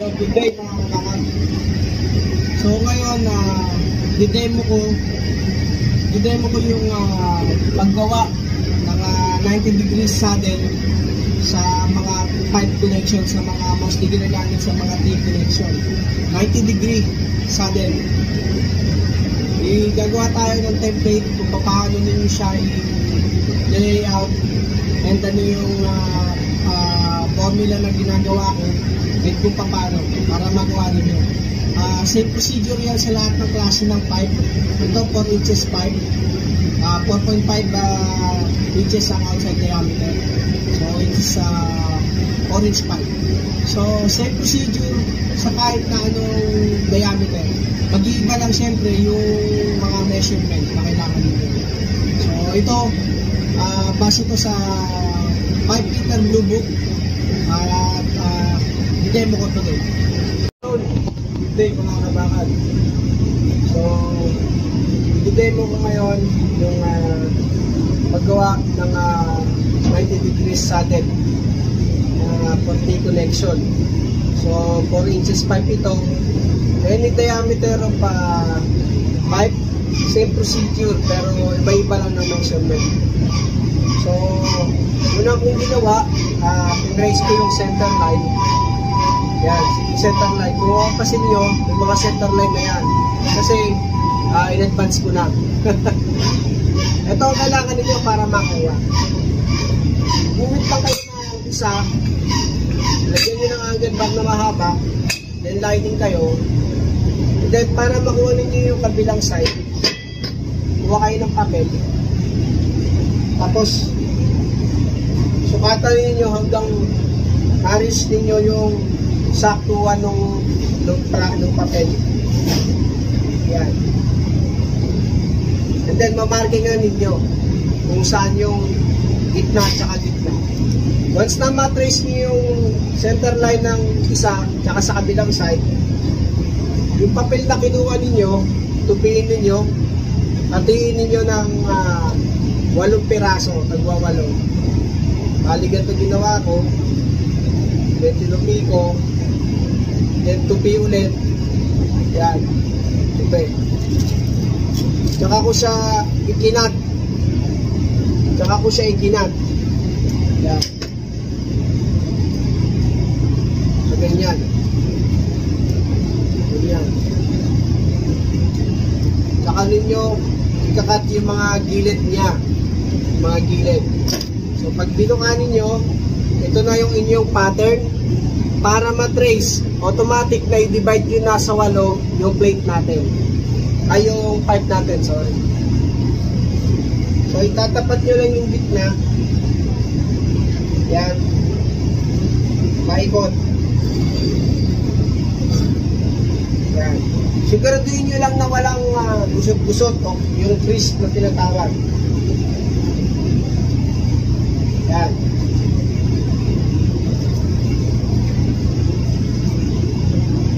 Good day mga kakakan. So ngayon, didemo ko yung paggawa ng 90 degrees saddle sa mga pipe connection, sa mga mostly ginagamit sa mga T-connection. 90 degree saddle. Gagawa tayo ng template kung paano ninyo siya i-layout and ano yung formula na ginagawa ko at kung paano para magawa ninyo. Same procedure yan sa lahat ng klase ng pipe. Ito 4 inches pipe, 4.5 inches ang outside diameter, so it is 4 inch pipe. So same procedure sa kahit na anong diameter. Mag-iiba lang siyempre yung mga measurement na kailangan nyo. So ito, base ito sa 5 liter blue book at demo ko today. Good day mga kabakan. So demo ko ngayon yung paggawa ng 90 degrees saddle for T-connection. So 4 inches pipe ito. Any diameter of pipe, same procedure pero iba-iba lang ng measurement. So una kong ginawa, pinraise ko yung center line. Yan, center line. Kung mapapasin nyo, yung mga center line na yan. Kasi in-advance ko na. Ito ang kailangan ninyo para makuha. Gumit lang kayo ng isa, lagyan nyo ng angle bar na mahaba, then lining kayo. And then para makuha ninyo yung kabilang side, kuha kayo ng papel. Tapos sukatan ninyo hanggang haris ninyo yung saktuan ng papel. Yan. And then mamarkingan ninyo kung saan yung gitna at saka gitna. Once na matrace niyo yung center line ng isa tsaka sa kabilang side, yung papel na kinuha ninyo, tupiin ninyo, hatiin ninyo ng 8 piraso, tagwa 8. Baligan ito ginawa ko, then tinupi ko, then tupi ulit. Yan, tupi. Tsaka ko siya ikinat. Yan. So, ganyan. Tsaka ninyo ikakat yung mga gilid niya. So pag binukanin nyo, ito na yung inyong pattern. Para matrace, automatic na i-divide yun nasa 8 yung plate natin. Ay yung pipe natin, sorry. So itatapat nyo lang yung gitna. Yan. Paikot. Yan. Siguraduhin nyo lang na walang gusot-gusot o yung crease na tinatawag. Yan.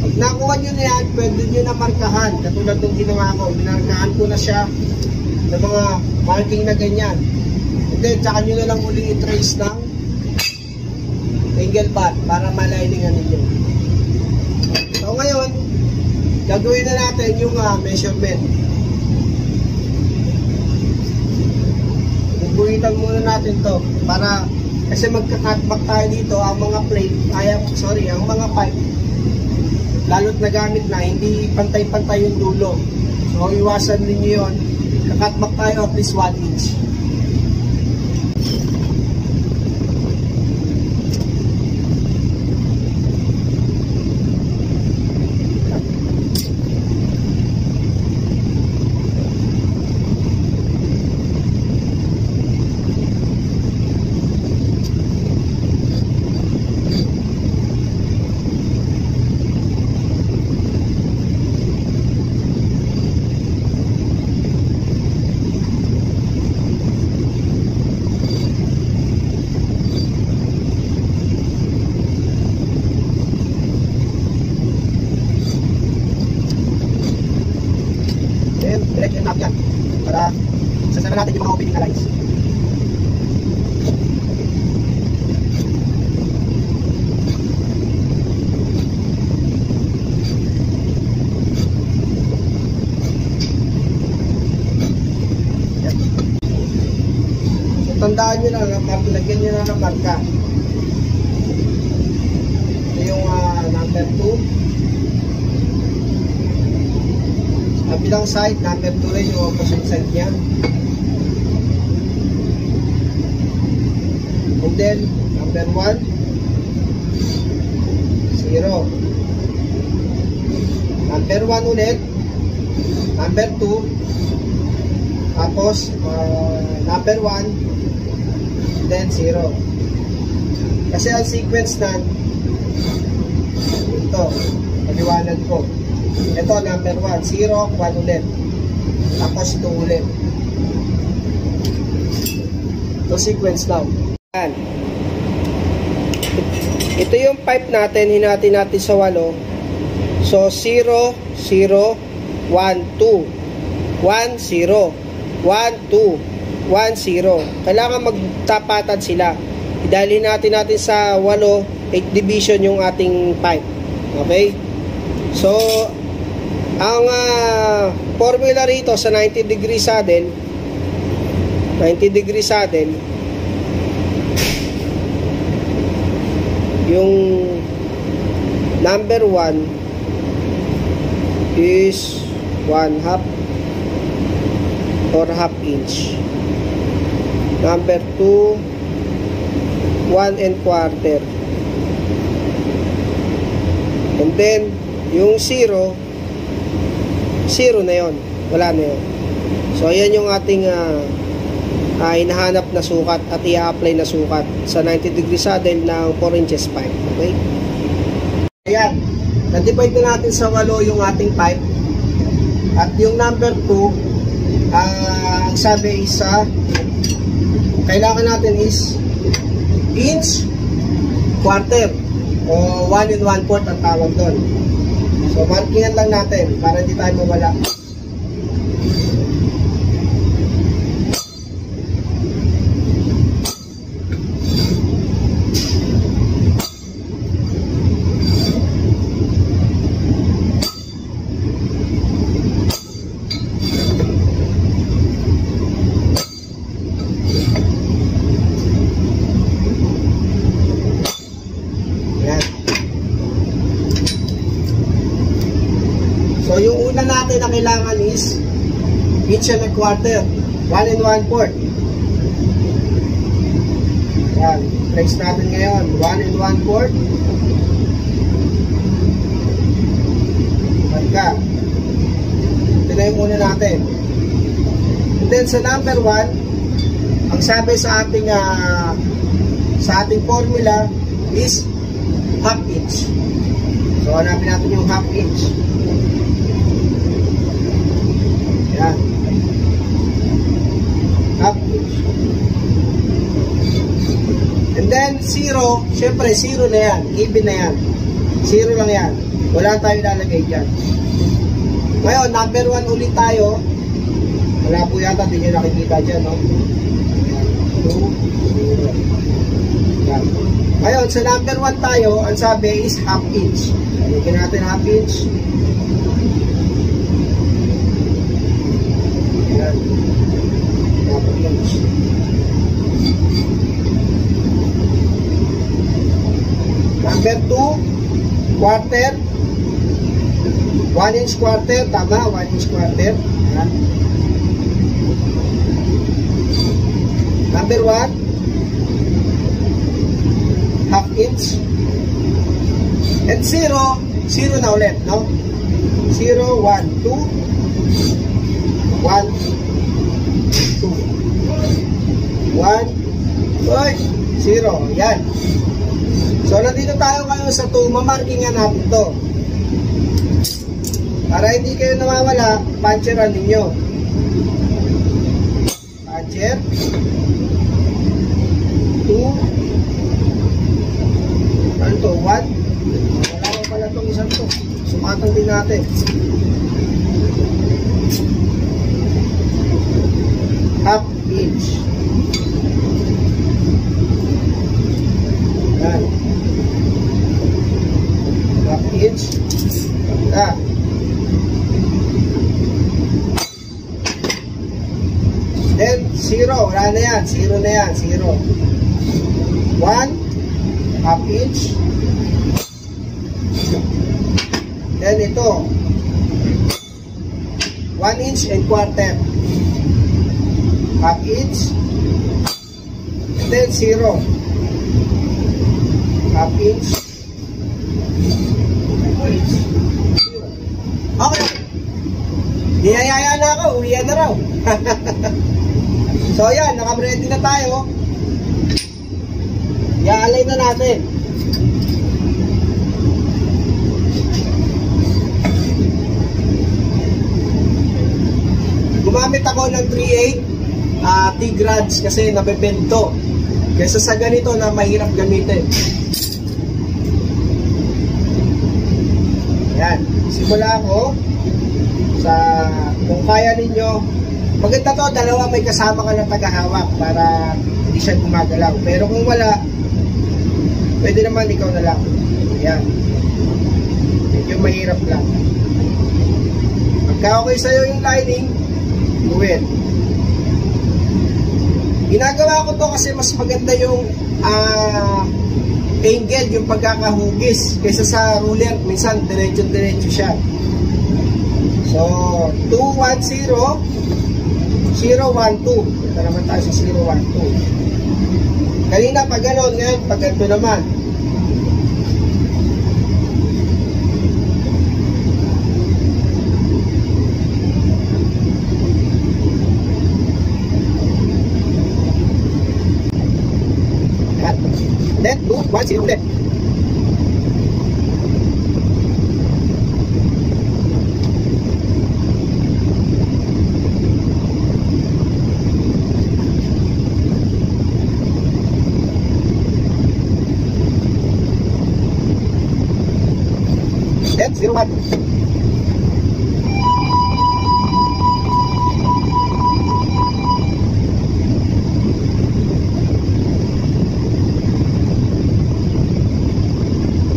Pag nakuha nyo na yan, pwede nyo na markahan. Katulad ng ginawa ko, binarkahan ko na siya ng mga marking na ganyan. And then, tsaka nyo na lang uling i-trace ng angle bar para maliningan ninyo. So ngayon, gagawin na natin yung measurement. Bubuhitan muna natin to para kasi magka-cutback tayo dito. Ang mga plate, ang mga pipe, lalo't nagamit na, hindi pantay-pantay yung dulo. So iwasan ninyo yun. Kakatback tayo at least 1 inch. Direct and up yan para sasama natin yung mga opening na lines. tandaan nyo na, lagyan nyo na ng marka. Ito yung number 2. Sa kabilang side, number 2 rin yung opposite side niya. And then, number 1, 0. Number 1 ulit. Number 2. Tapos, number 1. Then, 0. Kasi ang sequence na ito, paliwanag ko. Ito, number 1. 0, 1 ulit. Tapos, 2 ulit. Ito, sequence lang. Yan. Ito yung pipe natin, hinati natin sa 8. So, 0, 0, 1, 2. 1, 0. 1, 2. 1, 0. Kailangan magtapatan sila. Idalhin natin sa 8 division yung ating pipe. Okay? So, ang formula rito sa 90 degree saddle, yung number 1 is 1/2 or 1/2 inch. Number 2, 1¼ and then yung 0 na yon, wala na yun. So ayan yung ating hinahanap na sukat at i-apply na sukat sa 90 degree saddle ng 4 inches pipe. Okay? Ayan, na-divide na natin sa 8 yung ating pipe at yung number 2 ang sabi is kailangan natin is inch quarter o 1 1/4 ang tawag doon. So markingan lang natin para hindi tayo mawala. So yung una natin na kailangan is inch and a quarter, 1 1/4. Yan, flex natin ngayon, 1 1/4. Marka. Ito na yung una natin. And then sa number 1, ang sabi sa ating formula is 1/2 inch. So hanapin natin yung 1/2 inch. Yan. 1/2 inch. And then 0, syempre 0 na yan, even na yan. 0 lang yan. Wala tayong lalagay dyan. Ngayon, number 1 ulit tayo. Wala po yata, hindi nyo nakikita dyan, no? 2, 0. Yan. Ngayon, sa number 1 tayo, ang sabi is 1/2 inch. Lagyan natin 1/2 inch. Yan. 1/2 inch. Number 2, quarter. 1 inch quarter. Tama, 1 inch quarter. Yan. Number 1, 1/2 inch. And 0 na ulit, no? 0, 1, 2, 1, 2, 1, 0. Yan. So, nandito tayo kayo sa 2. Mamarkingan natin to. Para hindi kayo nawawala, puncheran ninyo. Puncher. 2. Ano to? 1. Wala ko pala itong isang to. Sumatang din natin. Half inch. Yan. Half inch. Then 0, wala na yan, 0 na yan, 0. 1 half inch. Then ito 1 inch and quarter, half inch. And then 0, half inch. Okay, niyayaya na ako, uwian na raw. So yan, naka-ready na tayo. I-align na natin. Gumamit ako ng 3/8 T-grads kasi nabebento. Kaysa sa ganito na mahirap gamitin. Yan, simula ako sa kung kaya ninyo. Maganda to, dalawa, may kasama ka ng tagahawak para hindi siya gumagalaw. Pero kung wala, pwede naman ikaw na lang. Yan. Medyo mahirap lang. Pagka okay sa'yo yung lining, buwin. Ginagawa ko to kasi mas maganda yung angle, yung pagkakahugis. Kaysa sa ruler, minsan diretso-diretso siya. So, 210 012. Ito naman tayo sa 012. Kanina pag gano'n, ngayon pag ganito naman. Then 210 ulit. Then 01.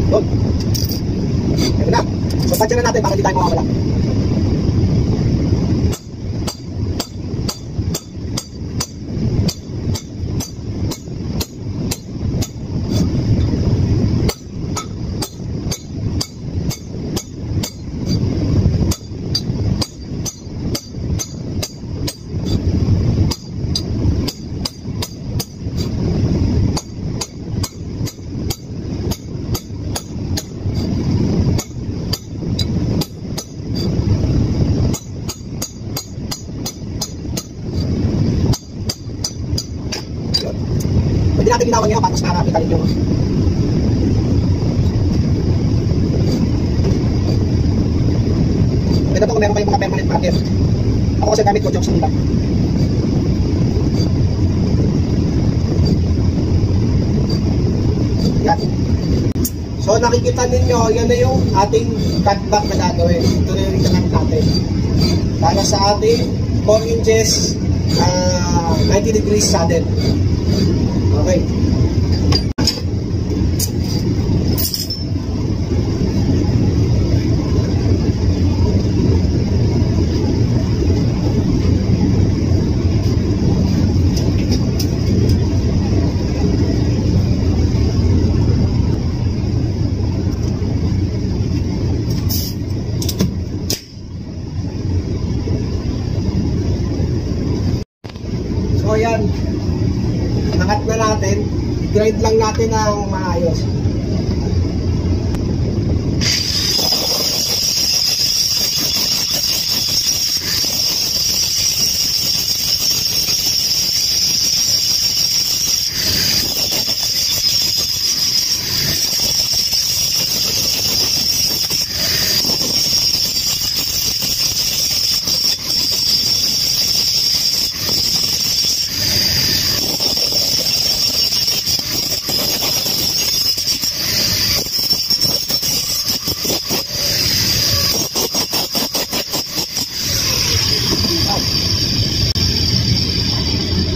Good. Ito na. So, patch na natin para hindi tayo mawawala. Pwede natin ginawa ngayon para mas makakita rin yung pwede po kung meron kayong mga permanent marker. Ako kasi gamit ko jokes nila. Yan. So nakikita ninyo, yan na yung ating cutback na gagawin. Ito na yung rintanan natin para sa ating 4 inches 90 degrees saddle. Okay. So yan, nakat na natin, i-grind lang natin ng maayos.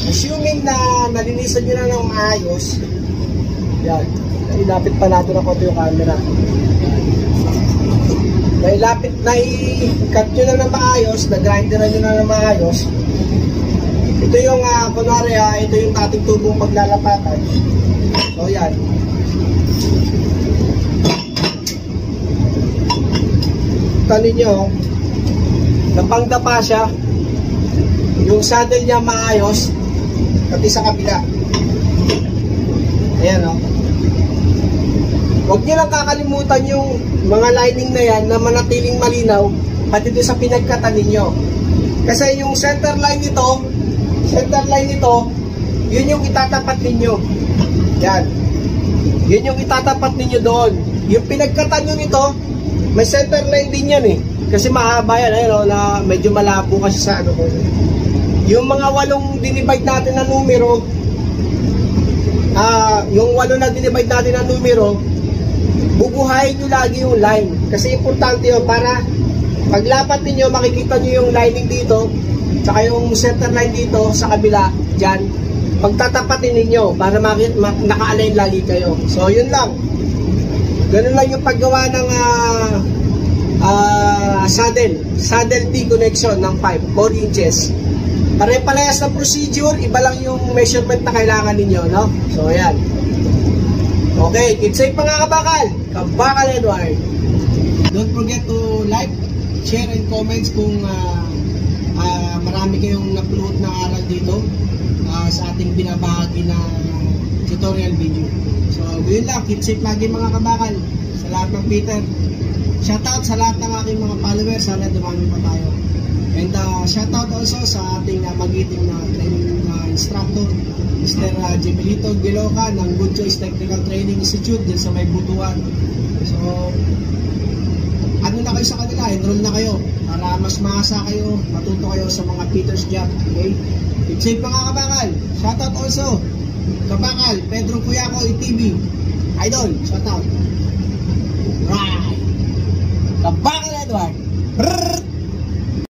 Assuming na nalinisan nyo na ng maayos, yan, ilapit pa natin ng konti yung camera. Na i-cut nyo na ng maayos, na-grinderan nyo na ng maayos, Ito yung, kunwari ito yung ating tubong paglalapatan. So yan. Tanin nyo, napangdapa siya. Yung saddle niya maayos, pati sa kabila. Ayan o. Huwag nyo lang kakalimutan yung mga lining na yan na manatiling malinaw pati doon sa pinagkatan ninyo. Kasi yung center line nito, yun yung itatapat ninyo. Yan. Yun yung itatapat ninyo doon. Yung pinagkatan nyo nito, may center line din yan eh. Kasi mahaba yan, ayun, na medyo malabo kasi sa ano ko. Yung mga 8 dinivide natin na numero, yung 8 na dinivide natin na numero, bubuhayin nyo lagi yung line. Kasi importante yun para paglapat ninyo, makikita nyo yung lining dito, tsaka yung center line dito sa kabila, dyan. Pagtatapatin ninyo para naka-align lagi kayo. So yun lang. Ganun lang yung paggawa ng saddle T connection ng 4 inches. Pare-parehas na procedure, iba lang yung measurement na kailangan ninyo, no? So ayan. Okay, keep safe mga kabakal. Kabakal Edward. Don't forget to like, share, and comments kung marami kayong napulot na aral dito sa ating binabahagi na tutorial video. So, yun lang. Keep safe lagi mga kabakal. Sa lahat ng Peter. Shoutout sa lahat ng aking mga followers. Sana dumami pa tayo. And shoutout also sa ating magiting na training instructor, Mr. Jemelito Giloca ng Good Choice Technical Training Institute din sa May Butuan. So, ano na kayo sa kanila, enroll na kayo para mas maasa kayo, matuto kayo sa mga Peter's job. Okay? Keep safe mga kabakal. Shoutout also Kabakal Pedro Cuyaco ETV Idol. Shoutout.